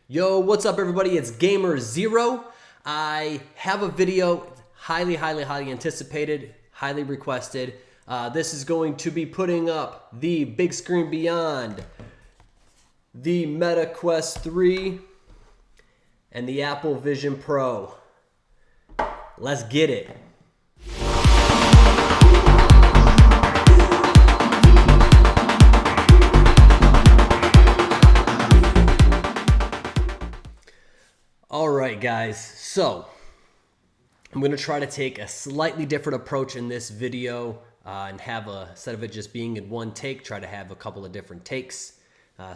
Yo, what's up everybody? It's Gamer Zero. I have a video highly anticipated, highly requested. This is going to be putting up the Bigscreen Beyond, the Meta Quest 3, and the Apple Vision Pro. Let's get it. All right, guys, so I'm going to try to take a slightly different approach in this video and have instead of it just being in one take, try to have a couple of different takes.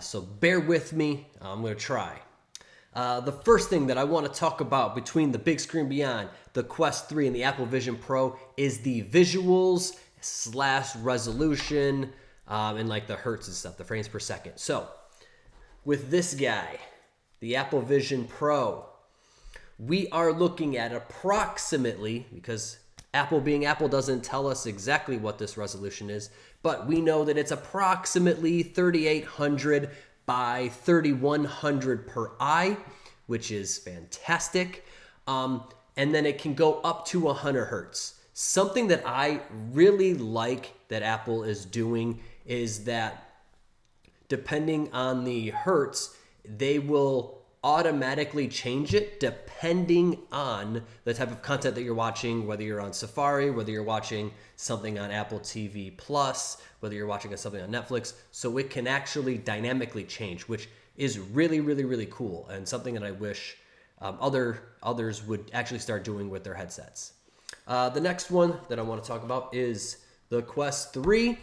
So bear with me. I'm going to try. The first thing that I want to talk about between the Bigscreen Beyond, the Quest 3, and the Apple Vision Pro is the visuals / resolution and like the hertz and stuff, the frames per second. So with this guy, the Apple Vision Pro, we are looking at approximately, because Apple being Apple doesn't tell us exactly what this resolution is, but we know that it's approximately 3800 by 3100 per eye, which is fantastic. And then it can go up to 100 hertz. Something that I really like that Apple is doing is that depending on the hertz, they will automatically change it depending on the type of content that you're watching, whether you're on Safari, whether you're watching something on Apple TV Plus, whether you're watching something on Netflix. So it can actually dynamically change, which is really cool, and something that I wish others would actually start doing with their headsets. The next one that I want to talk about is the Quest 3.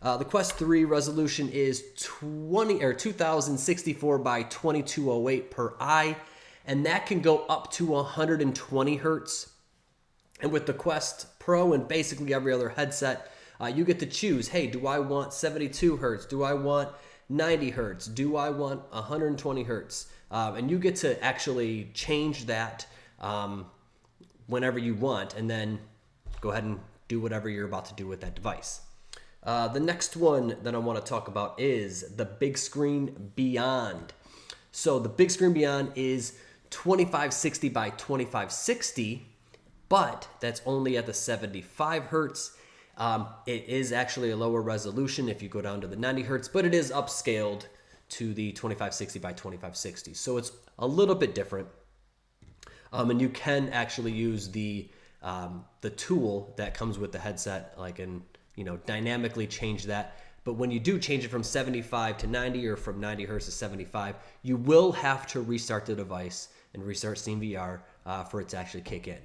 The Quest 3 resolution is 2064 by 2208 per eye, and that can go up to 120 hertz. And with the Quest Pro and basically every other headset, you get to choose, hey, do I want 72 hertz? Do I want 90 hertz? Do I want 120 hertz? And you get to actually change that whenever you want, and then go ahead and do whatever you're about to do with that device. The next one that I want to talk about is the Bigscreen Beyond. So the Bigscreen Beyond is 2560 by 2560, but that's only at the 75 hertz. It is actually a lower resolution if you go down to the 90 hertz, but it is upscaled to the 2560 by 2560. So it's a little bit different. And you can actually use the tool that comes with the headset, dynamically change that. But when you do change it from 75 to 90 or from 90 hertz to 75, you will have to restart the device and restart SteamVR for it to actually kick in.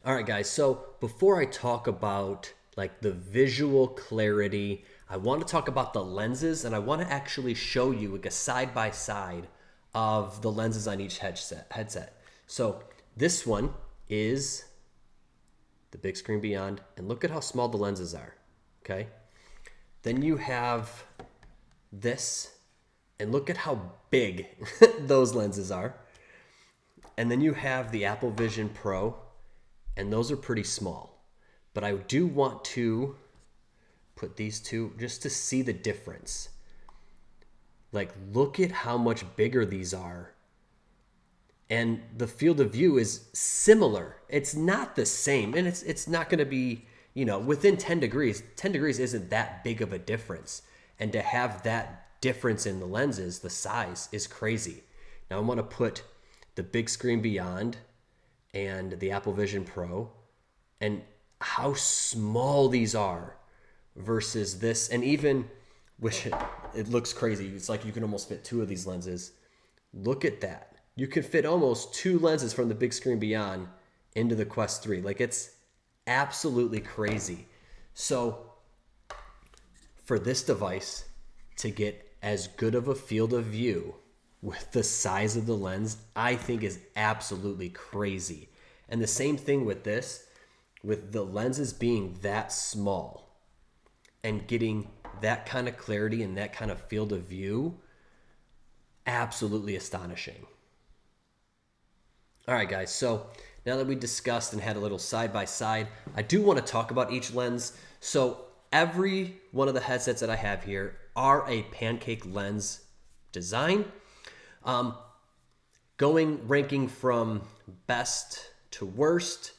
All right, guys, so before I talk about like the visual clarity, I want to talk about the lenses, and I want to actually show you like a side-by-side of the lenses on each headset. So this one is the Bigscreen Beyond, and look at how small the lenses are, okay? Then you have this, and look at how big those lenses are. And then you have the Apple Vision Pro, and those are pretty small. But I do want to put these two just to see the difference. Like, look at how much bigger these are. And the field of view is similar. It's not the same, and it's not going to be, within 10 degrees. 10 degrees isn't that big of a difference. And to have that difference in the lenses, the size, is crazy. Now I'm going to put the Bigscreen Beyond and the Apple Vision Pro, and how small these are versus this. And even, which it looks crazy. It's like you can almost fit two of these lenses. Look at that. You can fit almost two lenses from the Bigscreen Beyond into the Quest 3. Like, it's absolutely crazy. So for this device to get as good of a field of view with the size of the lens, I think is absolutely crazy. And the same thing with this, with the lenses being that small and getting that kind of clarity and that kind of field of view, absolutely astonishing. All right, guys, so now that we discussed and had a little side-by-side, I do want to talk about each lens. So every one of the headsets that I have here are a pancake lens design. Ranking from best to worst,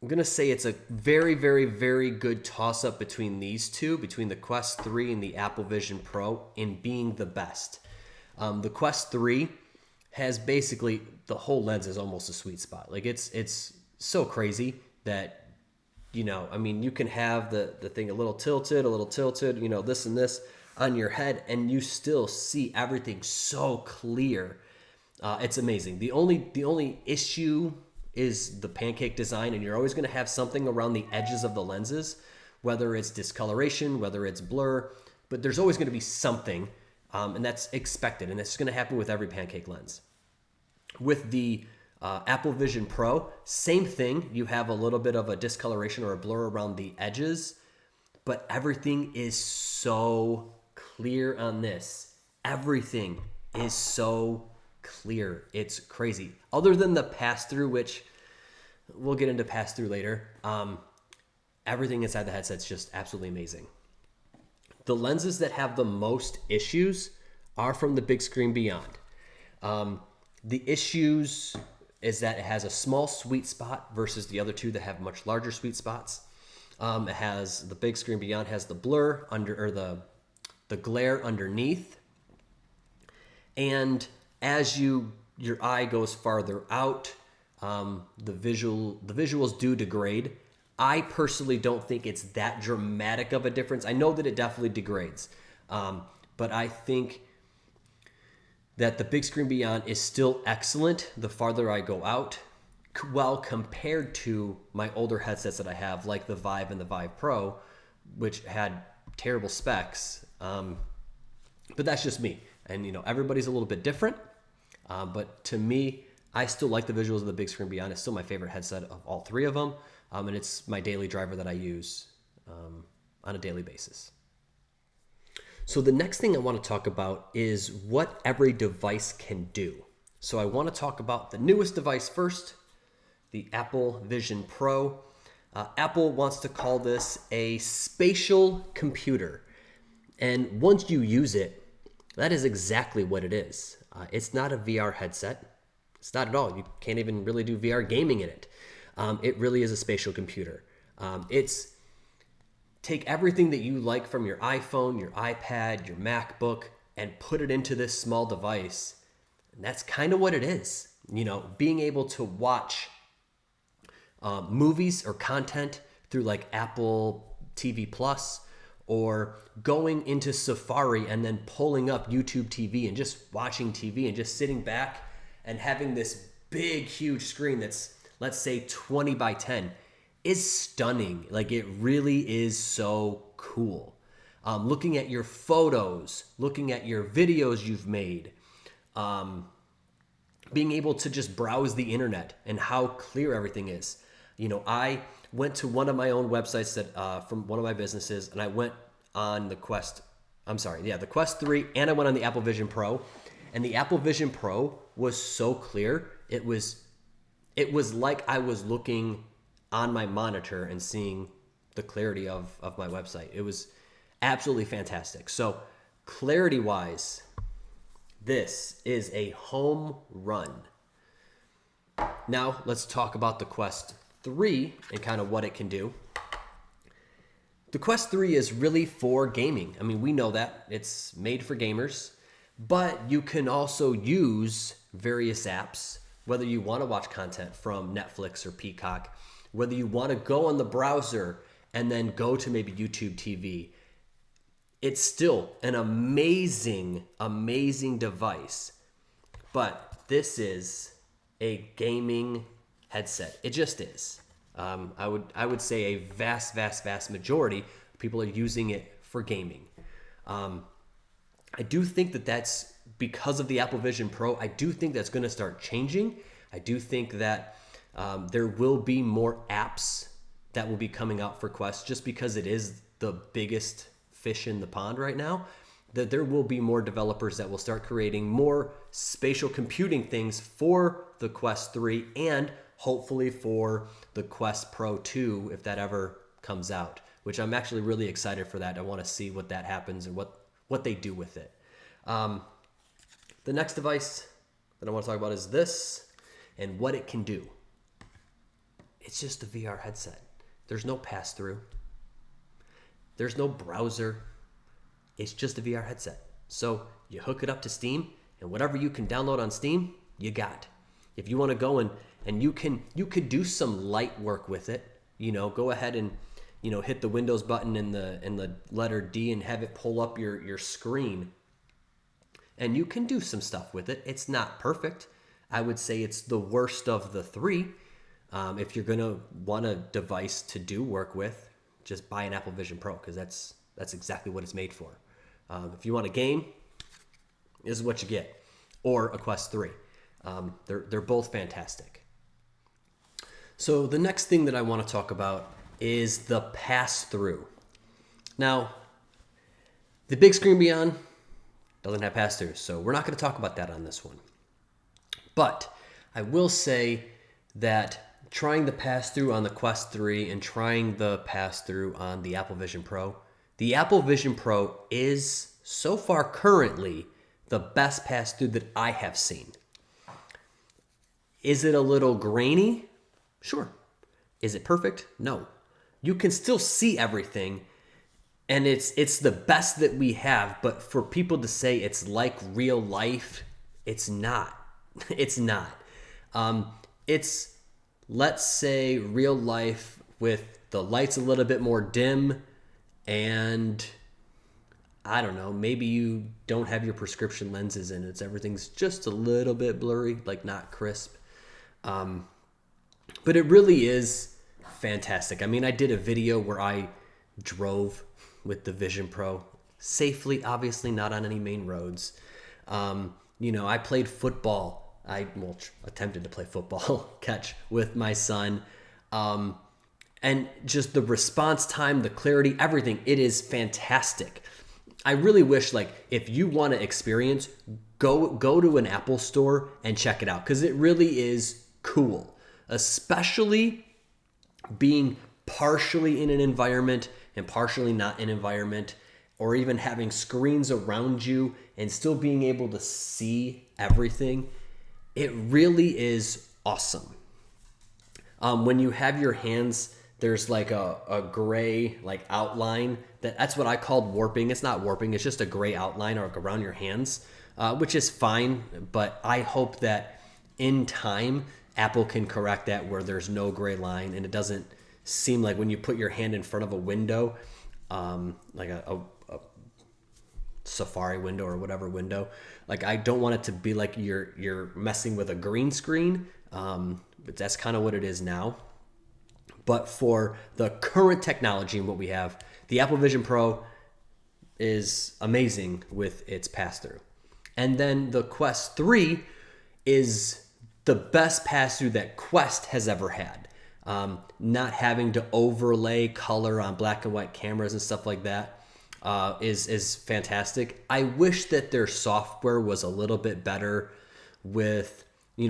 I'm going to say it's a very, very, very good toss-up between these two, between the Quest 3 and the Apple Vision Pro in being the best. The Quest 3 has basically, the whole lens is almost a sweet spot. Like it's so crazy that, you can have the thing a little tilted, this and this on your head, and you still see everything so clear. It's amazing. The only issue is the pancake design, and you're always going to have something around the edges of the lenses, whether it's discoloration, whether it's blur, but there's always going to be something, and that's expected, and that's going to happen with every pancake lens. With the Apple Vision Pro, same thing. You have a little bit of a discoloration or a blur around the edges, but everything is so clear on this. Everything is so clear. It's crazy. Other than the pass-through, which we'll get into pass-through later, everything inside the headset's just absolutely amazing. The lenses that have the most issues are from the Bigscreen Beyond. The issues is that it has a small sweet spot versus the other two that have much larger sweet spots. It has, the Bigscreen Beyond has the blur under, or the glare underneath. And as your eye goes farther out, the visuals do degrade. I personally don't think it's that dramatic of a difference. I know that it definitely degrades, but I think that the Bigscreen Beyond is still excellent the farther I go out, well, compared to my older headsets that I have, like the Vive and the Vive Pro, which had terrible specs. But that's just me. And, everybody's a little bit different. But to me, I still like the visuals of the Bigscreen Beyond. It's still my favorite headset of all three of them. And it's my daily driver that I use on a daily basis. So the next thing I want to talk about is what every device can do. So I want to talk about the newest device first, the Apple Vision Pro. Apple wants to call this a spatial computer. And once you use it, that is exactly what it is. It's not a VR headset. It's not at all. You can't even really do VR gaming in it. It really is a spatial computer. It's take everything that you like from your iPhone, your iPad, your MacBook, and put it into this small device. And that's kind of what it is. Being able to watch movies or content through like Apple TV Plus, or going into Safari and then pulling up YouTube TV and just watching TV and just sitting back and having this big, huge screen that's, let's say, 20 by 10 is stunning. Like, it really is so cool. Looking at your photos, looking at your videos you've made, being able to just browse the internet and how clear everything is. I went to one of my own websites that from one of my businesses, and I went on the Quest 3, and I went on the Apple Vision Pro, and the Apple Vision Pro was so clear. It was like I was looking on my monitor and seeing the clarity of my website. It was absolutely fantastic. So clarity-wise, this is a home run. Now let's talk about the Quest 3 and kind of what it can do. The Quest 3 is really for gaming. I mean, we know that. It's made for gamers, but you can also use various apps, whether you want to watch content from Netflix or Peacock, whether you want to go on the browser and then go to maybe YouTube TV. It's still an amazing, amazing device, but this is a gaming headset. It just is. I would say a vast, vast, vast majority of people are using it for gaming. I do think that that's because of the Apple Vision Pro. I do think that's going to start changing. I do think that there will be more apps that will be coming out for Quest, just because it is the biggest fish in the pond right now, that there will be more developers that will start creating more spatial computing things for the Quest 3 and hopefully for the Quest Pro 2 if that ever comes out, which I'm actually really excited for that. I want to see what that happens and what they do with it. The The next device that I want to talk about is this and what it can do. It's just a VR headset. There's no pass-through. There's no browser. It's just a VR headset. So you hook it up to Steam, and whatever you can download on Steam, you got. If you want to go and you could do some light work with it, go ahead and hit the Windows button and the letter D and have it pull up your screen. And you can do some stuff with it. It's not perfect. I would say it's the worst of the three. If you're going to want a device to do work with, just buy an Apple Vision Pro, because that's exactly what it's made for. If you want a game, this is what you get. Or a Quest 3. They're both fantastic. So the next thing that I want to talk about is the pass-through. Now, the Bigscreen Beyond doesn't have pass-through, so we're not going to talk about that on this one. But I will say that trying the pass-through on the Quest 3 and trying the pass-through on the Apple Vision Pro, the Apple Vision Pro is, so far currently, the best pass-through that I have seen. Is it a little grainy? Sure. Is it perfect? No. You can still see everything, and it's the best that we have, but for people to say it's like real life, it's not. It's not. It's, let's say, real life with the lights a little bit more dim, and I don't know, maybe you don't have your prescription lenses in. Everything's just a little bit blurry, like not crisp. But it really is fantastic. I mean, I did a video where I drove with the Vision Pro safely, obviously not on any main roads. I played football. I attempted to play football catch with my son. And just the response time, the clarity, everything, it is fantastic. I really wish, if you want to experience, go to an Apple store and check it out, because it really is cool, especially being partially in an environment and partially not in an environment, or even having screens around you and still being able to see everything. It really is awesome. When you have your hands, there's a gray outline. That's what I called warping. It's not warping. It's just a gray outline around your hands, which is fine. But I hope that in time, Apple can correct that where there's no gray line and it doesn't seem like when you put your hand in front of a window, like a Safari window or whatever window. I don't want it to be like you're messing with a green screen, but that's kind of what it is now. But for the current technology and what we have, the Apple Vision Pro is amazing with its pass-through. And then the Quest 3 is the best pass-through that Quest has ever had. Not having to overlay color on black and white cameras and stuff like that is fantastic. I wish that their software was a little bit better with,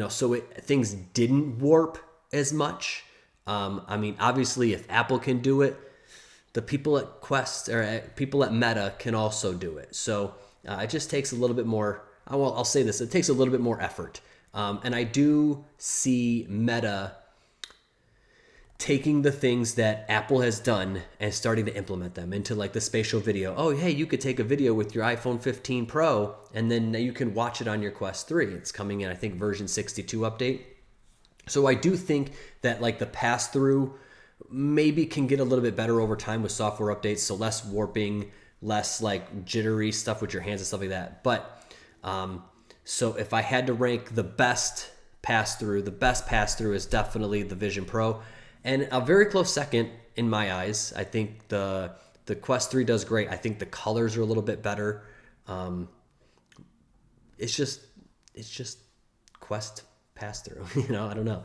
so things didn't warp as much. Obviously, if Apple can do it, the people at Quest or people at Meta can also do it. So it just takes a little bit more. Well, I'll say this: it takes a little bit more effort. And I do see Meta taking the things that Apple has done and starting to implement them into the spatial video. Oh, hey, you could take a video with your iPhone 15 Pro and then you can watch it on your Quest 3. It's coming in, I think, version 62 update. So I do think that the pass-through maybe can get a little bit better over time with software updates. So less warping, less jittery stuff with your hands and stuff like that. But so if I had to rank the best pass-through is definitely the Vision Pro. And a very close second in my eyes. I think the Quest 3 does great. I think the colors are a little bit better. It's just Quest pass-through. I don't know.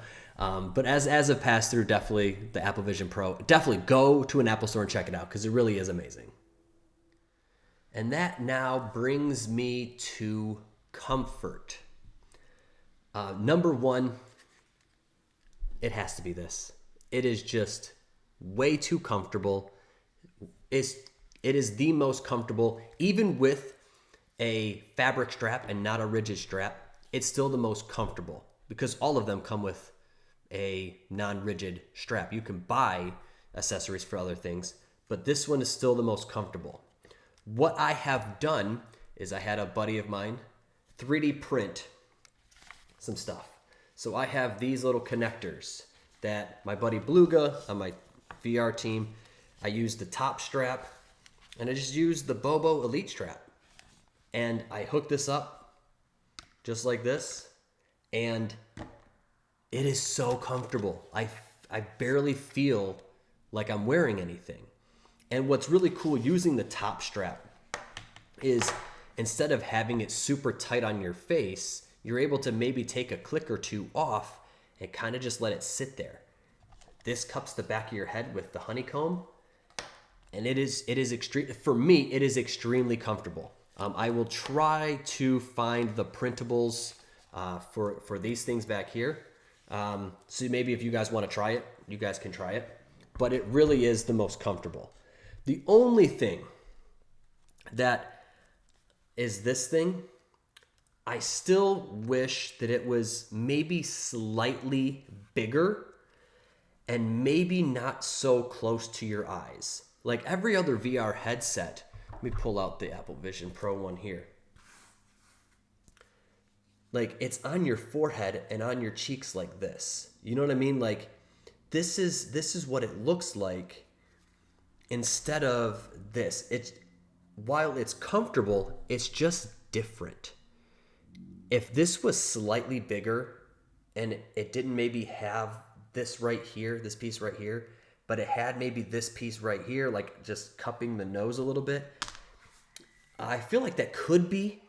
But as a pass-through, definitely the Apple Vision Pro. Definitely go to an Apple store and check it out because it really is amazing. And that now brings me to comfort. Number one, it has to be this. It is just way too comfortable. It is the most comfortable, even with a fabric strap and not a rigid strap, it's still the most comfortable because all of them come with a non-rigid strap. You can buy accessories for other things, but this one is still the most comfortable. What I have done is I had a buddy of mine 3D print some stuff. So I have these little connectors that my buddy Beluga on my VR team, I used the top strap and I just used the Bobo Elite strap. And I hooked this up just like this, and it is so comfortable. I barely feel like I'm wearing anything. And what's really cool using the top strap is instead of having it super tight on your face, you're able to maybe take a click or two off and kind of just let it sit there. This cups the back of your head with the honeycomb, and it is extreme. For me, it is extremely comfortable. I will try to find the printables for these things back here. So maybe if you guys want to try it, you guys can try it. But it really is the most comfortable. The only thing that is this thing, I still wish that it was maybe slightly bigger and maybe not so close to your eyes. Like every other VR headset, let me pull out the Apple Vision Pro one here. Like it's on your forehead and on your cheeks like this. You know what I mean? Like this is what it looks like instead of this. While it's comfortable, it's just different. If this was slightly bigger and it didn't maybe have this right here, this piece right here, but it had maybe this piece right here, like just cupping the nose a little bit, I feel like that could be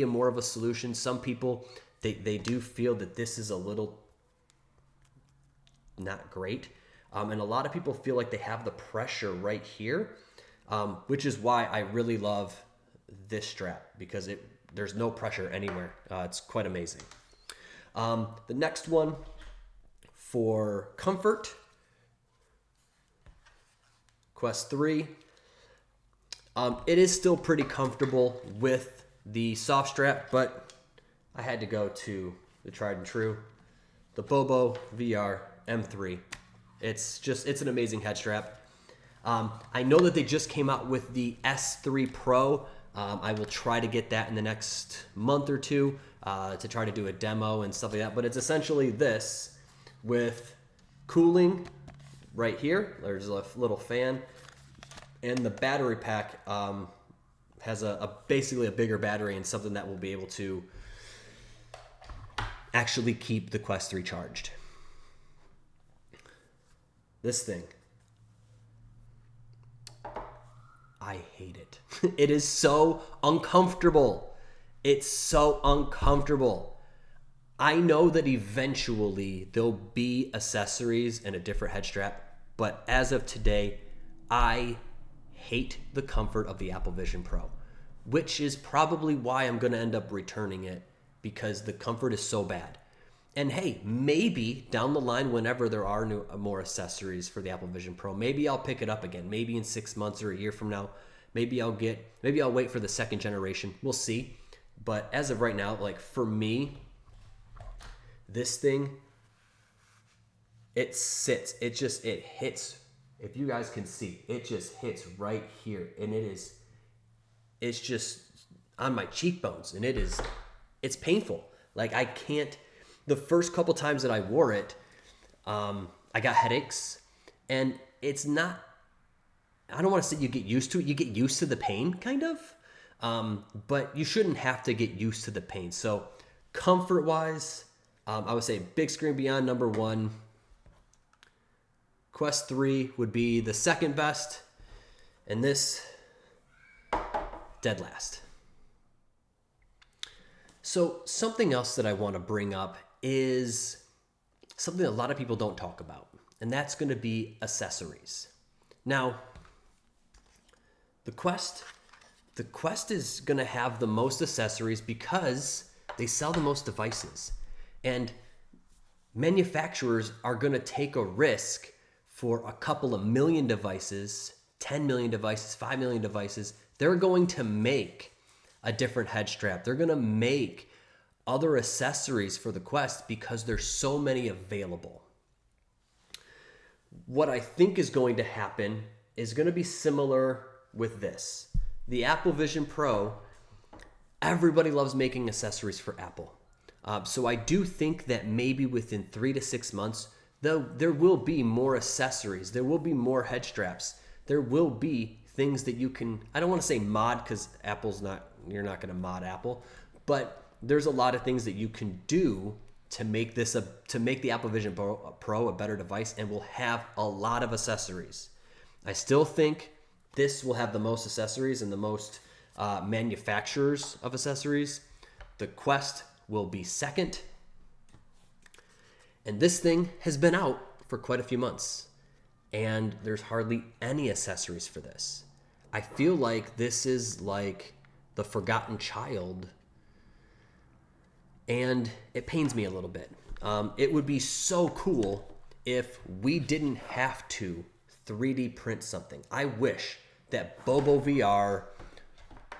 a more of a solution. Some people, they do feel that this is a little not great. And a lot of people feel like they have the pressure right here, which is why I really love this strap because there's no pressure anywhere. It's quite amazing. The next one for comfort, Quest 3. It is still pretty comfortable with the soft strap, but I had to go to the tried and true, the Bobo VR M3. It's an amazing head strap. I know that they just came out with the S3 Pro. I will try to get that in the next month or two to try to do a demo and stuff like that. But it's essentially this with cooling right here. There's a little fan. And the battery pack has basically a bigger battery and something that will be able to actually keep the Quest 3 charged. This thing, I hate it. It is so uncomfortable. It's so uncomfortable. I know that eventually there'll be accessories and a different head strap, but as of today, I hate the comfort of the Apple Vision Pro, which is probably why I'm going to end up returning it because the comfort is so bad. And hey, maybe down the line, whenever there are more accessories for the Apple Vision Pro, maybe I'll pick it up again. Maybe in 6 months or a year from now, maybe I'll wait for the second generation. We'll see. But as of right now, like for me, this thing, it sits. It hits. If you guys can see, it just hits right here, and it's just on my cheekbones, and it's painful. Like I can't. The first couple times that I wore it, I got headaches, and it's not. I don't want to say you get used to it. You get used to the pain, kind of, but you shouldn't have to get used to the pain. So, comfort-wise, I would say Bigscreen Beyond number 1. Quest 3 would be the second best, and this dead last. So something else that I want to bring up is something that a lot of people don't talk about, and that's going to be accessories. Now, the Quest is going to have the most accessories because they sell the most devices, and manufacturers are going to take a risk for a couple of million devices, 10 million devices, 5 million devices. They're going to make a different head strap. They're going to make other accessories for the Quest because there's so many available. What I think is going to happen is going to be similar with this. The Apple Vision Pro, everybody loves making accessories for Apple. So I do think that maybe within 3 to 6 months, there will be more accessories. There will be more head straps. There will be things that you can, I don't want to say mod because you're not going to mod Apple, but there's a lot of things that you can do to make the Apple Vision Pro a better device, and will have a lot of accessories. I still think this will have the most accessories and the most manufacturers of accessories. The Quest will be second. And this thing has been out for quite a few months, and there's hardly any accessories for this. I feel like this is like the forgotten child, and it pains me a little bit. It would be so cool if we didn't have to 3D print something. I wish that Bobo VR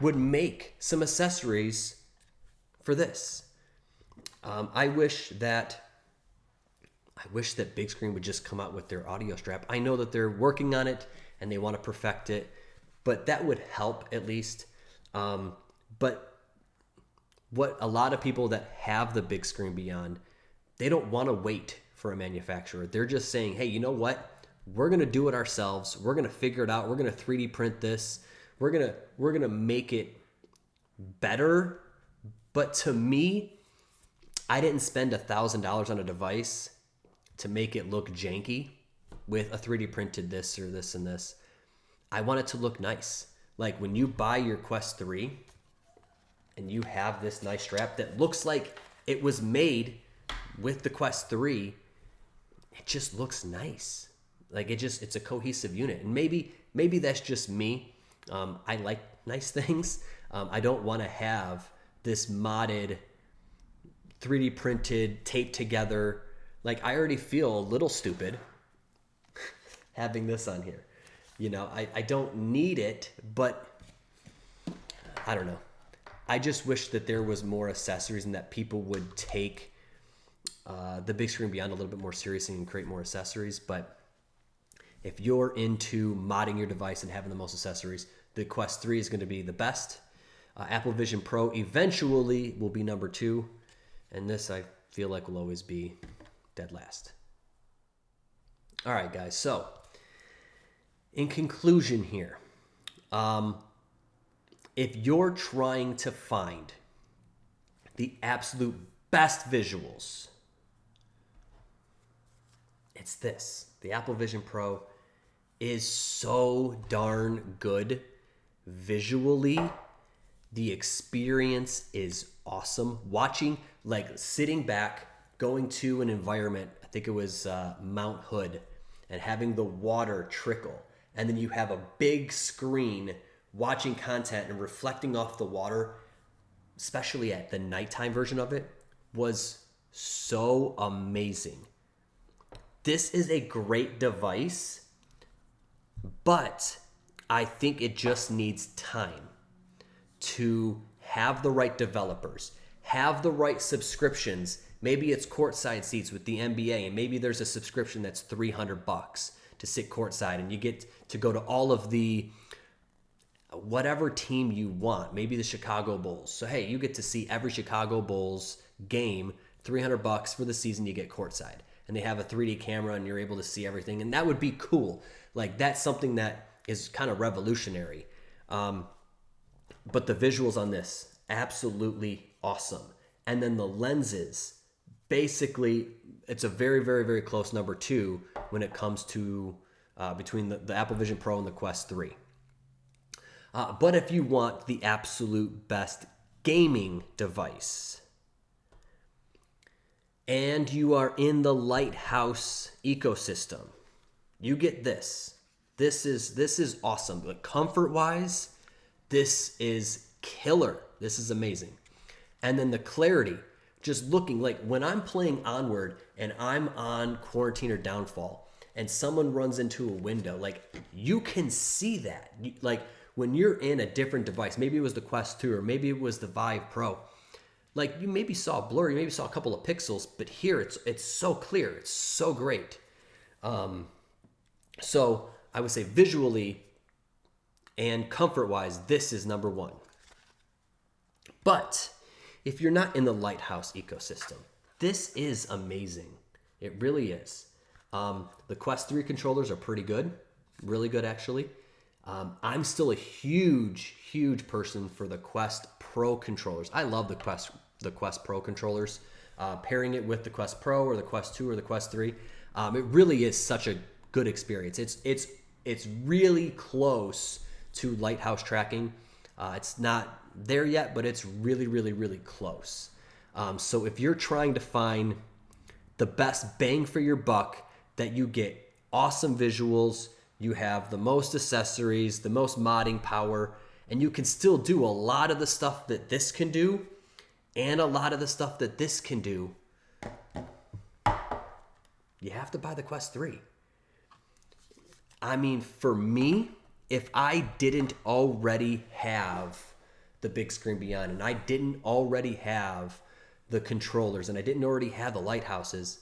would make some accessories for this. I wish that Bigscreen would just come out with their audio strap. I know that they're working on it and they want to perfect it, but that would help at least. But what a lot of people that have the Bigscreen Beyond, they don't want to wait for a manufacturer. They're just saying, hey, you know what? We're going to do it ourselves. We're going to figure it out. We're going to 3D print this. We're going to make it better. But to me, I didn't spend $1,000 on a device to make it look janky with a 3D printed this or this and this. I want it to look nice. Like when you buy your Quest 3 and you have this nice strap that looks like it was made with the Quest 3, it just looks nice. Like it's a cohesive unit. And maybe that's just me. I like nice things. I don't want to have this modded, 3D printed, taped together. Like I already feel a little stupid having this on here. You know, I don't need it, but I don't know. I just wish that there was more accessories and that people would take the Bigscreen Beyond a little bit more seriously and create more accessories. But if you're into modding your device and having the most accessories, the Quest 3 is going to be the best. Apple Vision Pro eventually will be number 2. And this, I feel like, will always be dead last. All right, guys. So, in conclusion here, if you're trying to find the absolute best visuals, it's this. The Apple Vision Pro is so darn good visually. The experience is awesome. Watching, like sitting back, going to an environment, I think it was Mount Hood, and having the water trickle. And then you have a big screen watching content and reflecting off the water, especially at the nighttime version of it, was so amazing. This is a great device, but I think it just needs time to have the right developers, have the right subscriptions. Maybe it's courtside seats with the NBA, and maybe there's a subscription that's $300 to sit courtside, and you get to go to all of the whatever team you want. Maybe the Chicago Bulls. So hey, you get to see every Chicago Bulls game, $300 for the season. You get courtside, and they have a 3D camera, and you're able to see everything, and that would be cool. Like that's something that is kind of revolutionary. But the visuals on this, absolutely awesome. And then the lenses, basically, it's a very, very, very close number 2 when it comes to between the Apple Vision Pro and the Quest 3. But if you want the absolute best gaming device, and you are in the Lighthouse ecosystem, you get this. This is awesome. But comfort-wise, this is killer. This is amazing. And then the clarity, just looking like when I'm playing Onward and I'm on Quarantine or Downfall and someone runs into a window, like you can see that. Like when you're in a different device, maybe it was the Quest 2 or maybe it was the Vive Pro, like you maybe saw a blur, you maybe saw a couple of pixels, but here it's so clear, it's so great. So I would say visually and comfort-wise, this is number one. But if you're not in the Lighthouse ecosystem, this is amazing. It really is. The Quest 3 controllers are pretty good, really good actually. I'm still a huge person for the Quest Pro controllers. I love the Quest Pro controllers. Pairing it with the Quest Pro or the Quest 2 or the Quest 3, it really is such a good experience. It's really close to Lighthouse tracking. It's not there yet, but it's really close. So if you're trying to find the best bang for your buck, that you get awesome visuals, you have the most accessories, the most modding power, and you can still do a lot of the stuff that this can do and a lot of the stuff that this can do, you have to buy the Quest 3. I mean, for me, if I didn't already have the Bigscreen Beyond and I didn't already have the controllers and I didn't already have the Lighthouses,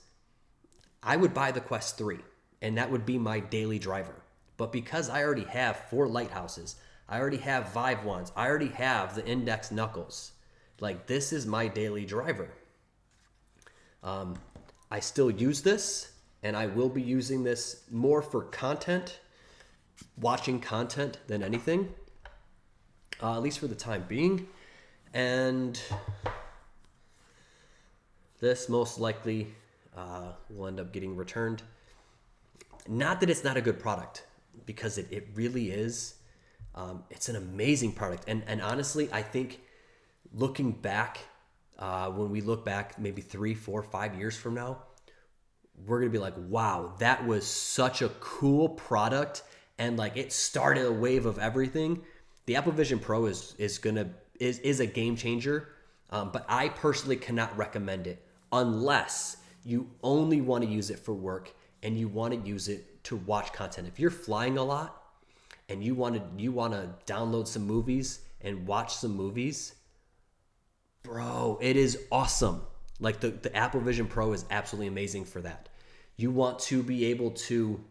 I would buy the Quest 3 and that would be my daily driver. But because I already have 4 Lighthouses, I already have Vive ones, I already have the Index Knuckles, like this is my daily driver. I still use this and I will be using this more for content, watching content than anything, at least for the time being. And this most likely will end up getting returned. Not that it's not a good product, because it really is. It's an amazing product. And honestly, I think looking back, when we look back maybe 3, 4, 5 years from now, we're going to be like, wow, that was such a cool product. And like it started a wave of everything. The Apple Vision Pro is a game changer. But I personally cannot recommend it unless you only want to use it for work and you want to use it to watch content. If you're flying a lot and you want to download some movies and watch some movies, bro, it is awesome. Like the Apple Vision Pro is absolutely amazing for that. You want to be able to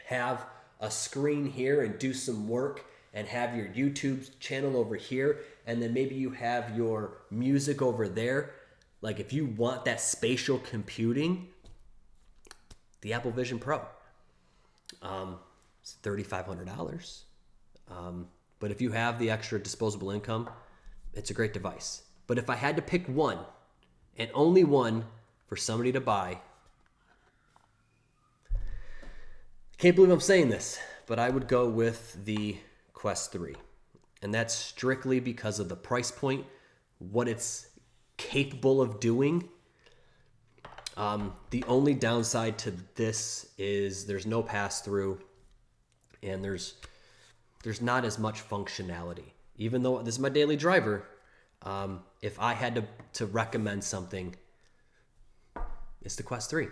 have a screen here and do some work and have your YouTube channel over here, and then maybe you have your music over there. Like if you want that spatial computing, the Apple Vision Pro. It's $3,500. But if you have the extra disposable income, it's a great device. But if I had to pick one, and only one for somebody to buy, I can't believe I'm saying this, but I would go with the Quest 3. And that's strictly because of the price point, what it's capable of doing. The only downside to this is there's no pass-through, and there's not as much functionality. Even though this is my daily driver, if I had to recommend something, it's the Quest 3.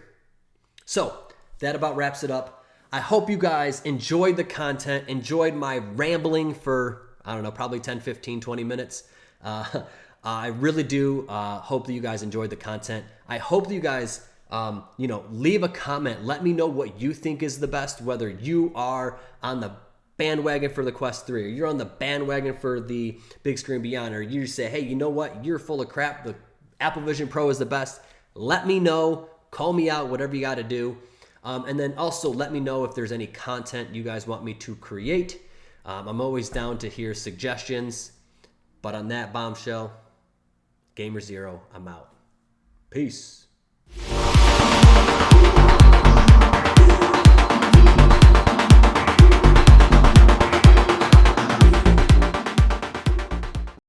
So that about wraps it up. I hope you guys enjoyed the content, enjoyed my rambling for, I don't know, probably 10, 15, 20 minutes. I really do hope that you guys enjoyed the content. I hope that you guys, leave a comment. Let me know what you think is the best, whether you are on the bandwagon for the Quest 3 or you're on the bandwagon for the Bigscreen Beyond, or you say, hey, you know what? You're full of crap. The Apple Vision Pro is the best. Let me know. Call me out, whatever you got to do. And then also let me know if there's any content you guys want me to create. I'm always down to hear suggestions. But on that bombshell, Gamer Zero, I'm out. Peace.